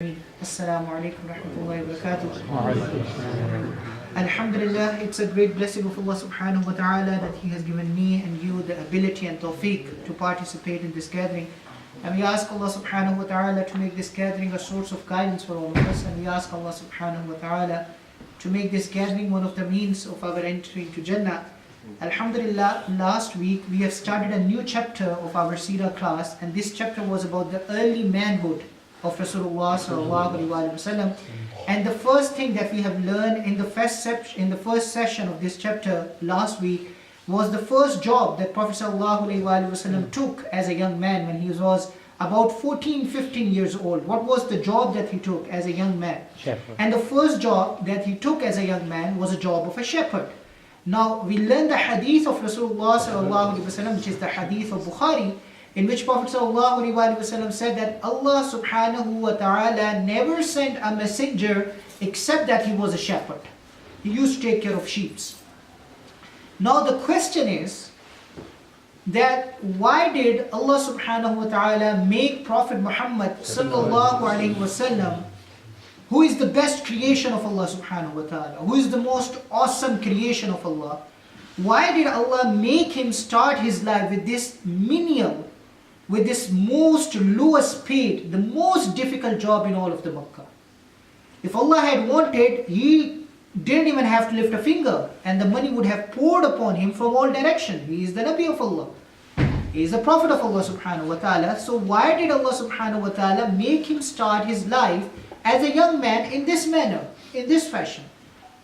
Assalamu alaikum warahmatullahi wabarakatuh. Alhamdulillah, it's a great blessing of Allah subhanahu wa ta'ala that He has given me and you the ability and tawfiq to participate in this gathering. And we ask Allah subhanahu wa ta'ala to make this gathering a source of guidance for all of us. And we ask Allah subhanahu wa ta'ala to make this gathering one of the means of our entry into Jannah. Alhamdulillah, last week we have started a new chapter of our Seerah class, and this chapter was about the early manhood of Rasulullah sallallahu alaihi wasallam. And the first thing that we have learned in the first session of this chapter last week was the first job that Prophet sallallahu alaihi wasallam took as a young man when he was about 14-15 years old. What was the job that he took as a young man? Shepherd. And the first job that he took as a young man was a job of a shepherd. Now we learn the hadith of Rasulullah sallallahu alaihi wasallam, which is the hadith of Bukhari, in which Prophet ﷺ said that Allah subhanahu wa ta'ala never sent a messenger except that he was a shepherd. He used to take care of sheep. Now the question is that why did Allah subhanahu wa ta'ala make Prophet Muhammad sallallahu alaihi wasallam, who is the best creation of Allah subhanahu wa ta'ala, who is the most awesome creation of Allah, why did Allah make him start his life with this menial, with this most lowest paid, the most difficult job in all of the Makkah? If Allah had wanted, He didn't even have to lift a finger, and the money would have poured upon him from all directions. He is the Nabi of Allah. He is the Prophet of Allah subhanahu wa ta'ala. So why did Allah subhanahu wa ta'ala make him start his life as a young man in this manner, in this fashion?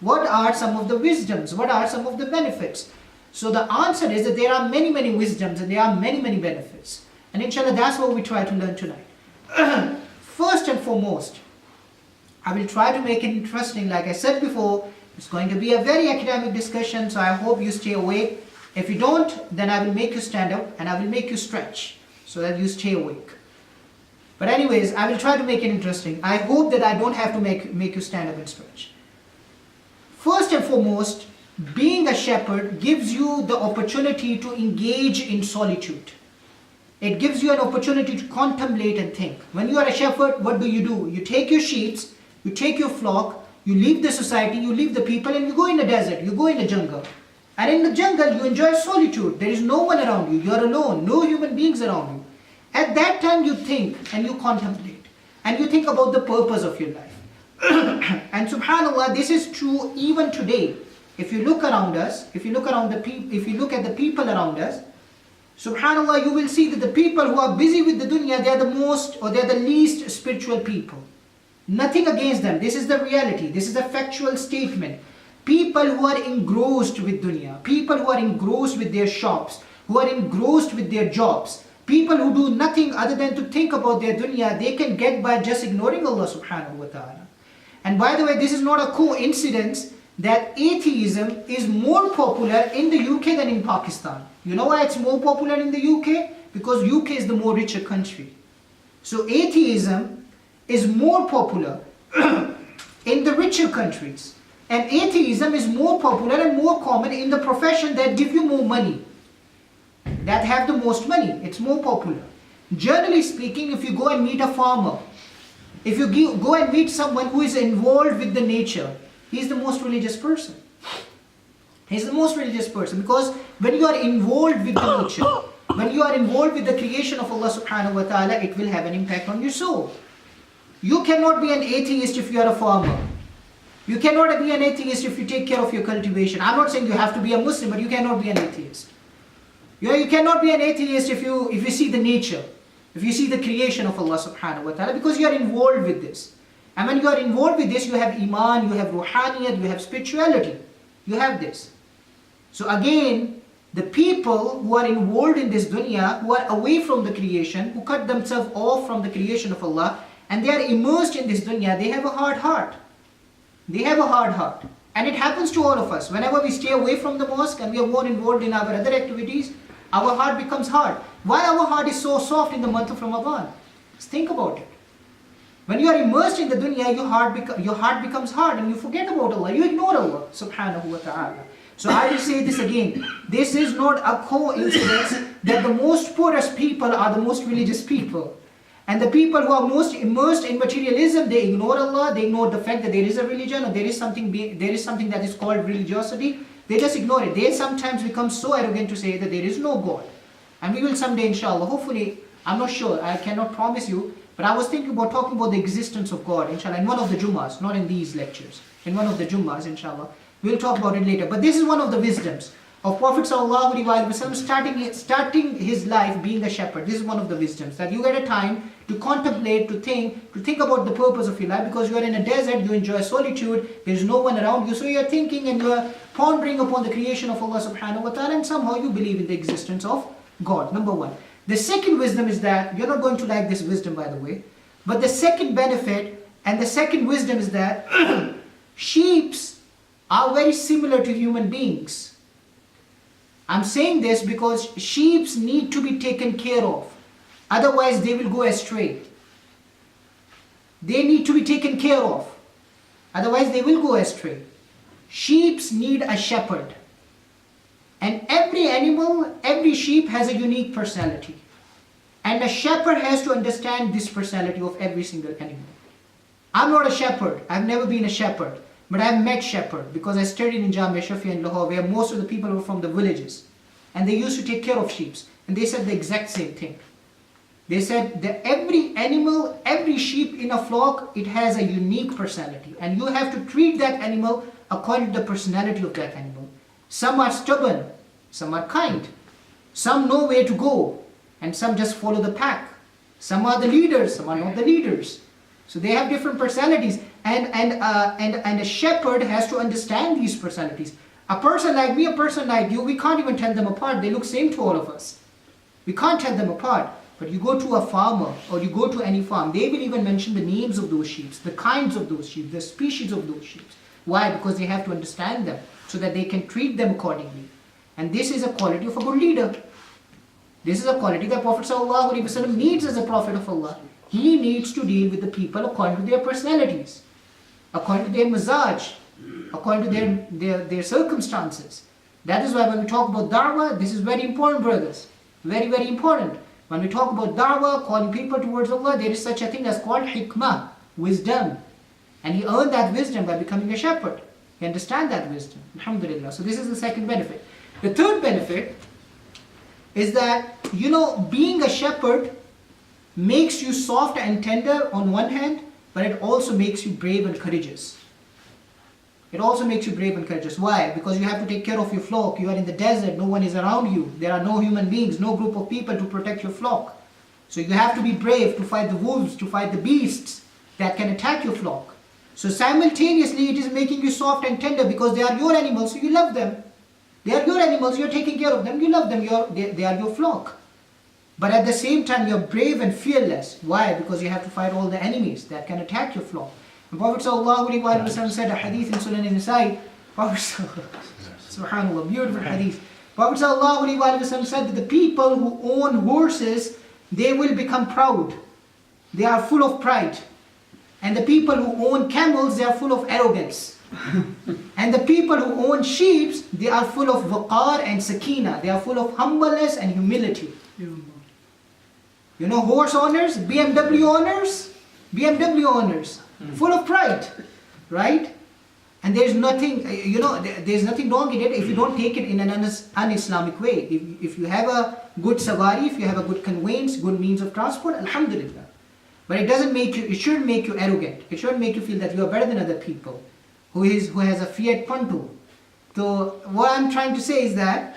What are some of the wisdoms? What are some of the benefits? So the answer is that there are many wisdoms and there are many benefits. And inshallah, that's what we try to learn tonight. First and foremost, I will try to make it interesting. Like I said before, it's going to be a very academic discussion, so I hope you stay awake. If you don't, then I will make you stand up and I will make you stretch so that you stay awake. But anyways, I will try to make it interesting. I hope that I don't have to make you stand up and stretch. First and foremost, being a shepherd gives you the opportunity to engage in solitude. It gives you an opportunity to contemplate and think. When you are a shepherd, what do? You take your sheep, you take your flock, you leave the society, you leave the people, and you go in the desert, you go in the jungle. And in the jungle, you enjoy solitude. There is no one around you. You are alone, no human beings around you. At that time, you think and you contemplate. And you think about the purpose of your life. And subhanAllah, this is true even today. If you look around us, if you look at the people around us, subhanAllah, you will see that the people who are busy with the dunya, they are the least spiritual people. Nothing against them. This is the reality. This is a factual statement. People who are engrossed with dunya, people who are engrossed with their shops, who are engrossed with their jobs, people who do nothing other than to think about their dunya, they can get by just ignoring Allah subhanahu wa ta'ala. And by the way, this is not a coincidence that atheism is more popular in the UK than in Pakistan. You know why it's more popular in the UK? Because UK is the more richer country. So atheism is more popular in the richer countries. And atheism is more popular and more common in the profession that give you more money, that have the most money. It's more popular. Generally speaking, if you go and meet a farmer, if you go and meet someone who is involved with the nature, he's the most religious person. He's the most religious person, because when you are involved with the nature, when you are involved with the creation of Allah subhanahu wa ta'ala, it will have an impact on your soul. You cannot be an atheist if you are a farmer. You cannot be an atheist if you take care of your cultivation. I'm not saying you have to be a Muslim, but you cannot be an atheist. You cannot be an atheist if you see the nature, if you see the creation of Allah subhanahu wa ta'ala, because you are involved with this. And when you are involved with this, you have iman, you have ruhaniyat, you have spirituality. You have this. So again, the people who are involved in this dunya, who are away from the creation, who cut themselves off from the creation of Allah, and they are immersed in this dunya, they have a hard heart. They have a hard heart. And it happens to all of us. Whenever we stay away from the mosque and we are more involved in our other activities, our heart becomes hard. Why our heart is so soft in the month of Ramadan? Just think about it. When you are immersed in the dunya, your heart becomes hard and you forget about Allah. You ignore Allah subhanahu wa ta'ala. So I will say this again. This is not a coincidence that the most poorest people are the most religious people. And the people who are most immersed in materialism, they ignore Allah, they ignore the fact that there is a religion or there is something that is called religiosity. They just ignore it. They sometimes become so arrogant to say that there is no God. And we will someday, inshallah, hopefully, I'm not sure, I cannot promise you, but I was thinking about talking about the existence of God, inshallah, in one of the Jummahs, not in these lectures. In one of the Jummahs, inshallah. We'll talk about it later. But this is one of the wisdoms of Prophet ﷺ starting his life being a shepherd. This is one of the wisdoms, that you get a time to contemplate, to think about the purpose of your life, because you are in a desert, you enjoy solitude, there is no one around you, so you are thinking and you are pondering upon the creation of Allah subhanahu wa ta'ala, and somehow you believe in the existence of God, number one. The second wisdom is that, you're not going to like this wisdom by the way, but the second benefit and the second wisdom is that sheeps are very similar to human beings. I'm saying this because sheep need to be taken care of. Otherwise they will go astray. They need to be taken care of. Otherwise they will go astray. Sheep need a shepherd. And every animal, every sheep has a unique personality. And a shepherd has to understand this personality of every single animal. I'm not a shepherd. I've never been a shepherd. But I've met shepherd because I studied in Jamia Shafia in Lahore, where most of the people were from the villages. And they used to take care of sheep. And they said the exact same thing. They said that every animal, every sheep in a flock, it has a unique personality. And you have to treat that animal according to the personality of that animal. Some are stubborn, some are kind. Some know where to go, and some just follow the pack. Some are the leaders, some are not the leaders. So they have different personalities. And a shepherd has to understand these personalities. A person like me, a person like you, we can't even tell them apart. They look same to all of us. We can't tell them apart. But you go to a farmer or you go to any farm, they will even mention the names of those sheep, the kinds of those sheep, the species of those sheep. Why? Because they have to understand them so that they can treat them accordingly. And this is a quality of a good leader. This is a quality that Prophet ﷺ needs as a Prophet of Allah. He needs to deal with the people according to their personalities, according to their mazaj, according to their circumstances. That is why when we talk about da'wah, this is very important, brothers. Very, very important. When we talk about da'wah, calling people towards Allah, there is such a thing as called hikmah, wisdom. And he earned that wisdom by becoming a shepherd. He understands that wisdom. Alhamdulillah. So this is the second benefit. The third benefit is that, being a shepherd makes you soft and tender on one hand, but it also makes you brave and courageous. It also makes you brave and courageous. Why? Because you have to take care of your flock. You are in the desert, no one is around you. There are no human beings, no group of people to protect your flock. So you have to be brave to fight the wolves, to fight the beasts that can attack your flock. So simultaneously it is making you soft and tender because they are your animals, so you love them. They are your animals, you are taking care of them, you love them, they are your flock. But at the same time you are brave and fearless. Why? Because you have to fight all the enemies that can attack your flock. And Prophet ﷺ said a hadith in Sunan Nasa'i, subhanAllah, beautiful hadith. Prophet ﷺ said that the people who own horses, they will become proud. They are full of pride. And the people who own camels, they are full of arrogance. And the people who own sheep, they are full of waqar and sakina. They are full of humbleness and humility. Horse owners, BMW owners, full of pride, right? And there's nothing, there's nothing wrong in it if you don't take it in an un-Islamic way. If you have a good savari, if you have a good conveyance, good means of transport, alhamdulillah. But it shouldn't make you arrogant. It shouldn't make you feel that you are better than other people who has a Fiat Punto. So what I'm trying to say is that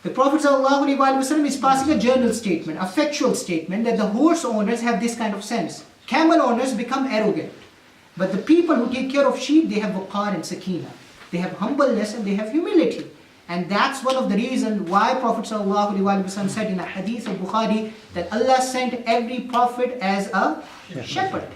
the Prophet ﷺ is passing a general statement, a factual statement, that the horse owners have this kind of sense. Camel owners become arrogant. But the people who take care of sheep, they have waqar and sakina. They have humbleness and they have humility. And that's one of the reasons why Prophet ﷺ said in a hadith of Bukhari that Allah sent every prophet as a shepherd.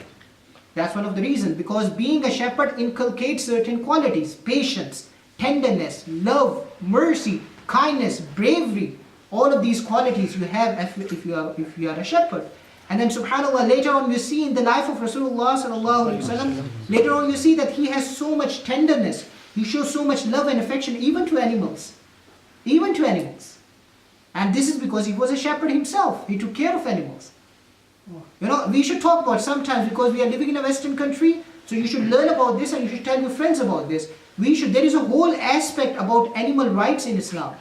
That's one of the reasons, because being a shepherd inculcates certain qualities: patience, tenderness, love, mercy, kindness, bravery. All of these qualities you have if you are a shepherd. And then subhanAllah, later on you see in the life of Rasulullah sallallahu alaihi wasallam, later on you see that he has so much tenderness. He shows so much love and affection even to animals. Even to animals. And this is because he was a shepherd himself. He took care of animals. You know, we should talk about sometimes, because we are living in a Western country, so you should learn about this and you should tell your friends about this. There is a whole aspect about animal rights in Islam.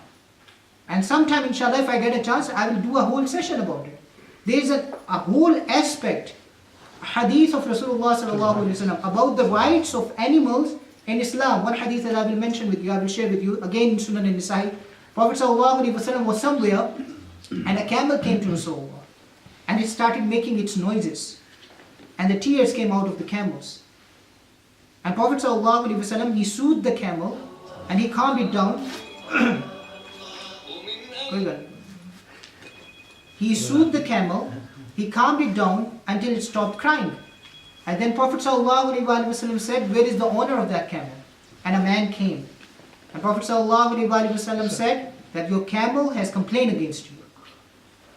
And sometime, inshallah, if I get a chance, I will do a whole session about it. There is a whole aspect, hadith of Rasulullah sallallahu alaihi wasallam, about the rights of animals in Islam. One hadith that I will mention with you, I will share with you, again in Sunan al-Nisa'i. Prophet sallallahu alaihi wasallam was somewhere, and a camel came to Rasulullah. And it started making its noises. And the tears came out of the camels. And Prophet ﷺ, he soothed the camel and he calmed it down. He soothed the camel, he calmed it down until it stopped crying. And then Prophet ﷺ said, where is the owner of that camel? And a man came. And Prophet ﷺ said that your camel has complained against you.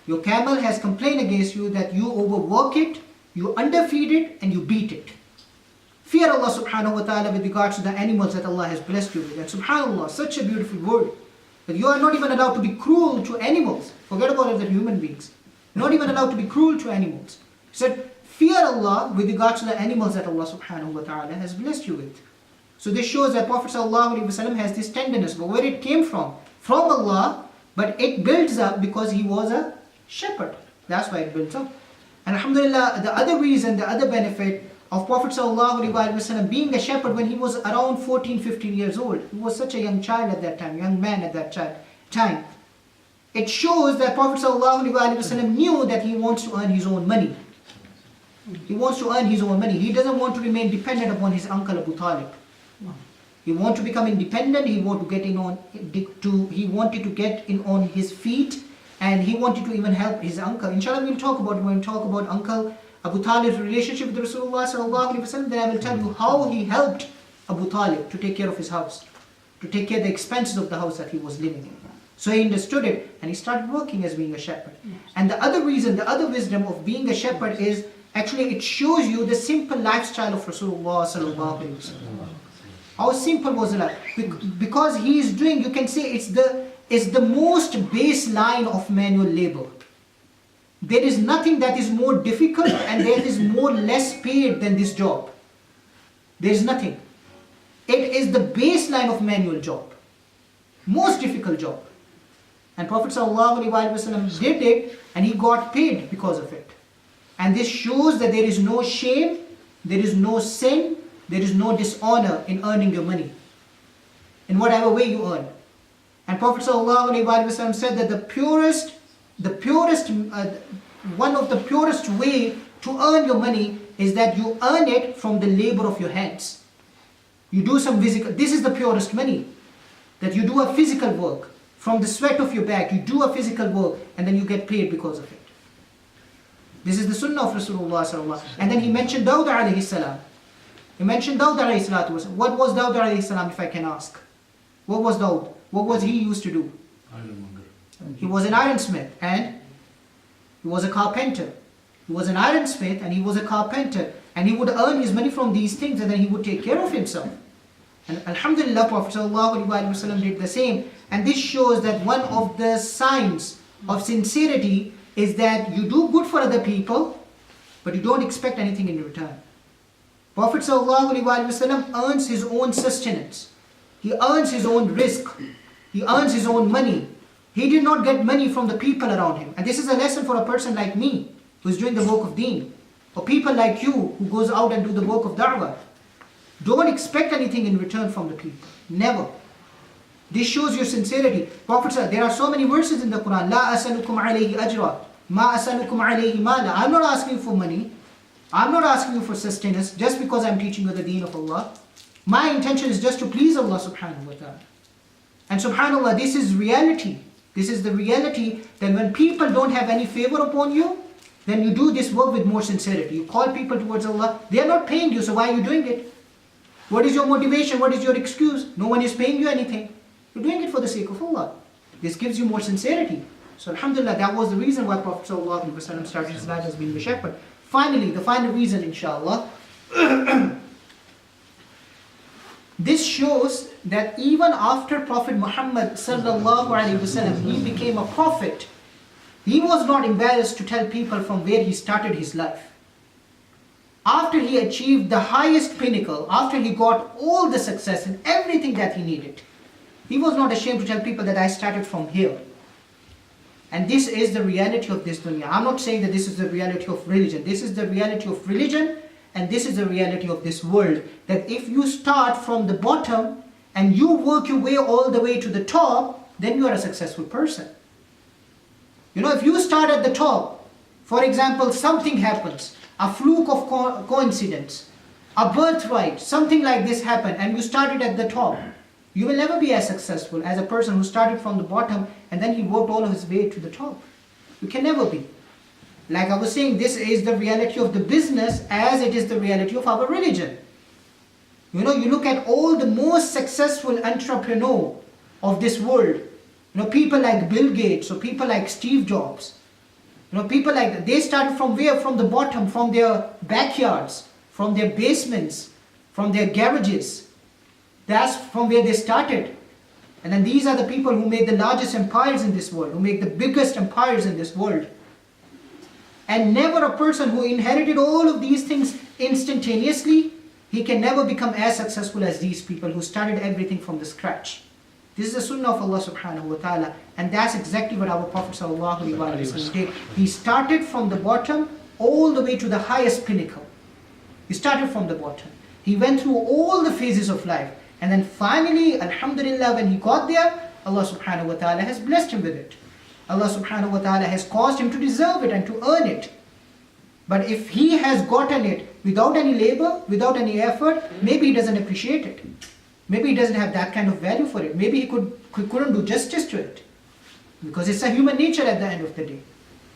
Your camel has complained against you that you overwork it, you underfeed it, and you beat it. Fear Allah subhanahu wa ta'ala with regards to the animals that Allah has blessed you with. And subhanallah, such a beautiful word. That you are not even allowed to be cruel to animals. Forget about other human beings. Not even allowed to be cruel to animals. He said, fear Allah with regards to the animals that Allah subhanahu wa ta'ala has blessed you with. So this shows that Prophet sallallahu alaihi wasallam has this tenderness. But where it came from Allah, but it builds up because he was a shepherd. That's why it builds up. And alhamdulillah, the other reason, the other benefit of Prophet ﷺ being a shepherd when he was around 14, 15 years old. He was such a young child at that time, young man at that time. It shows that Prophet ﷺ knew that he wants to earn his own money. He wants to earn his own money. He doesn't want to remain dependent upon his uncle Abu Talib. He wanted to become independent. He wanted to get in on his feet. And he wanted to even help his uncle. Inshallah, we'll talk about it when we talk about Uncle Abu Talib's relationship with Rasulullah sallallahu alaihi wasallam. Then I will tell you how he helped Abu Talib to take care of his house, to take care of the expenses of the house that he was living in. So he understood it and he started working as being a shepherd. And the other reason, the other wisdom of being a shepherd is actually it shows you the simple lifestyle of Rasulullah sallallahu alaihi wasallam. How simple was the life? Because he is doing, you can say it's the most baseline of manual labor. There is nothing that is more difficult and there is more less paid than this job. There is nothing. It is the baseline of manual job. Most difficult job. And Prophet ﷺ did it and he got paid because of it. And this shows that there is no shame, there is no sin, there is no dishonor in earning your money. In whatever way you earn. And Prophet ﷺ said that one of the purest way to earn your money is that you earn it from the labor of your hands. You do some physical, this is the purest money. That you do a physical work. From the sweat of your back, you do a physical work and then you get paid because of it. This is the sunnah of Rasulullah sallallahu. And then he mentioned Dawud alayhi salam. He mentioned Dawud alayhi salatu. What was Dawud alayhi salam, if I can ask? What was Dawud? What was he used to do? Ironmonger. He was an ironsmith and he was a carpenter. He was an ironsmith and he was a carpenter. And he would earn his money from these things and then he would take care of himself. And alhamdulillah, Prophet ﷺ did the same. And this shows that one of the signs of sincerity is that you do good for other people, but you don't expect anything in return. Prophet ﷺ earns his own sustenance. He earns his own risk. He earns his own money. He did not get money from the people around him. And this is a lesson for a person like me, who is doing the work of deen. Or people like you, who goes out and do the work of da'wah. Don't expect anything in return from the people. Never. This shows your sincerity. Prophet said, there are so many verses in the Quran. La asalukum alayhi ajra. Ma asalukum alayhi mala. I'm not asking you for money. I'm not asking you for sustenance just because I'm teaching you the deen of Allah. My intention is just to please Allah subhanahu wa ta'ala. And subhanallah, this is reality. This is the reality that when people don't have any favor upon you, then you do this work with more sincerity. You call people towards Allah. They are not paying you, so why are you doing it? What is your motivation? What is your excuse? No one is paying you anything. You're doing it for the sake of Allah. This gives you more sincerity. So alhamdulillah, that was the reason why Prophet ﷺ started his life as being a shepherd. Finally, the final reason, inshallah, this shows that even after Prophet Muhammad sallallahu alaihi wasallam, he became a prophet. He was not embarrassed to tell people from where he started his life. After he achieved the highest pinnacle, after he got all the success and everything that he needed, he was not ashamed to tell people that I started from here. And this is the reality of this dunya. I'm not saying that this is the reality of religion. This is the reality of religion, and this is the reality of this world. That if you start from the bottom and you work your way all the way to the top, then you are a successful person. You know, if you start at the top, for example, something happens, a fluke of coincidence, a birthright, something like this happened, and you started at the top, you will never be as successful as a person who started from the bottom and then he worked all of his way to the top. You can never be. Like I was saying, this is the reality of the business as it is the reality of our religion. You know, you look at all the most successful entrepreneurs of this world. You know, people like Bill Gates or people like Steve Jobs. You know, people like that. They started from where? From the bottom, from their backyards, from their basements, from their garages. That's from where they started. And then these are the people who made the largest empires in this world, who make the biggest empires in this world. And never a person who inherited all of these things instantaneously, he can never become as successful as these people who started everything from the scratch. This is the sunnah of Allah subhanahu wa ta'ala, and that's exactly what our Prophet sallallahu alaihi wasallam did. He started from the bottom all the way to the highest pinnacle. He started from the bottom. He went through all the phases of life. And then finally, alhamdulillah, when he got there, Allah subhanahu wa ta'ala has blessed him with it. Allah subhanahu wa ta'ala has caused him to deserve it and to earn it. But if he has gotten it without any labor, without any effort, maybe he doesn't appreciate it. Maybe he doesn't have that kind of value for it. Maybe he couldn't do justice to it. Because it's a human nature at the end of the day.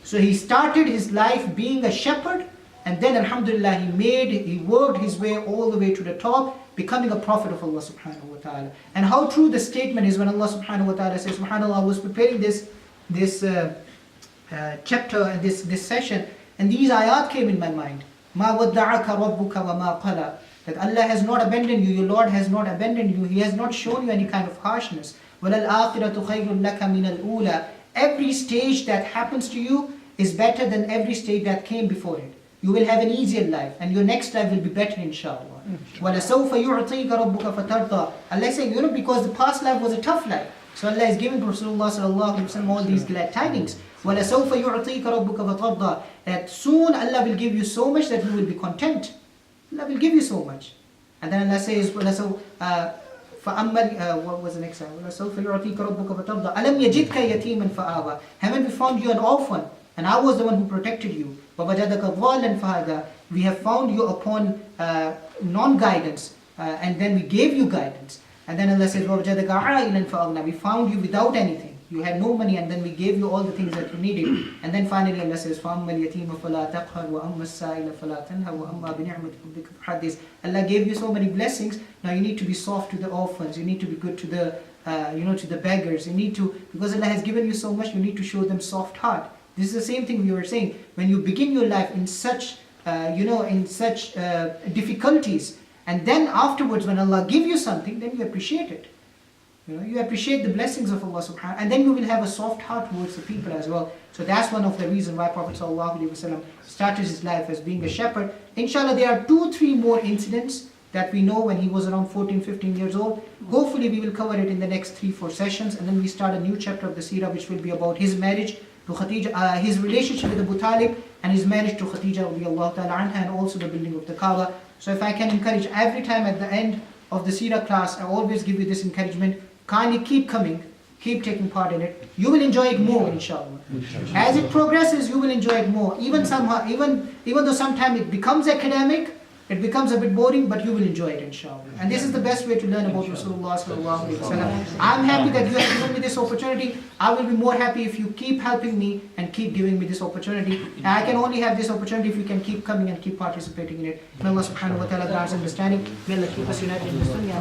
So he started his life being a shepherd, and then alhamdulillah he worked his way all the way to the top, becoming a prophet of Allah subhanahu wa ta'ala. And how true the statement is when Allah subhanahu wa ta'ala says, subhanAllah, I was preparing this chapter and this session, and these ayat came in my mind. مَا وَدَّعَكَ رَبُّكَ وَمَا قَلَى. That Allah has not abandoned you, your Lord has not abandoned you, He has not shown you any kind of harshness. وَلَلْآخِرَةُ خَيْرٌ لَكَ مِنَ الْأُولَى. Every stage that happens to you is better than every stage that came before it. You will have an easier life, and your next life will be better, inshallah. وَلَسَوْفَ يُعْطِيكَ رَبُّكَ فَتَرْضَى. Allah is saying, because the past life was a tough life. So Allah is giving Rasulullah sallallahu alaihi wasallam all these glad tidings. وَلَسَوْفَ يُعْطِيكَ رَبُّكَ فَتَرْضَى. That soon Allah will give you so much that you will be content. Allah will give you so much. And then Allah says, what was the next ayah? وَلَسَوْفَ يُعْطِيكَ رَبُّكَ فَتَرْضَى. أَلَمْ يَجِدْكَ يَتِيمًا فَآوَى. Haven't we found you an orphan? And I was the one who protected you. وَوَجَدَكَ ضَالًا فَهَدَى. We have found you upon non-guidance, and then we gave you guidance. And then Allah says, وَوَجَدَكَ عَائِلًا فَأَغْنَى. We found you without anything. You had no money, and then we gave you all the things that you needed. And then finally Allah says, فَأَمَّا الْيَتِيمَ فَلَا تَقْهَرْ وَأَمَّا السَّائِلَ فَلَا تَنْهَرْ وَأَمَّا بِنِعْمَةِ رَبِّكَ فَحَدِّثْ. Allah gave you so many blessings. Now you need to be soft to the orphans. You need to be good to the to the beggars. You need to, because Allah has given you so much, you need to show them soft heart. This is the same thing we were saying. When you begin your life in such difficulties, and then afterwards when Allah give you something, then you appreciate it. You appreciate the blessings of Allah subhanahu wa ta'ala, and then you will have a soft heart towards the people as well. So that's one of the reasons why Prophet sallallahu alaihi wasallam started his life as being a shepherd. Inshallah, there are 2-3 more incidents that we know when he was around 14-15 years old. Hopefully we will cover it in the next 3-4 sessions, and then we start a new chapter of the Seerah, which will be about his marriage to Khadija, his relationship with Abu Talib, and his marriage to Khadija radiallahu ta'ala anha, and also the building of the Kaaba. So if I can encourage every time at the end of the Seerah class, I always give you this encouragement. Kindly keep coming, keep taking part in it. You will enjoy it more, inshallah. As it progresses, you will enjoy it more. Even though sometimes it becomes academic, it becomes a bit boring, but you will enjoy it, inshallah. And this is the best way to learn about Rasulullah sallallahu alaihi wasallam. I'm happy that you have given me this opportunity. I will be more happy if you keep helping me and keep giving me this opportunity. And I can only have this opportunity if you can keep coming and keep participating in it. May Allah subhanahu wa ta'ala grant understanding. May Allah keep us united in this dunya.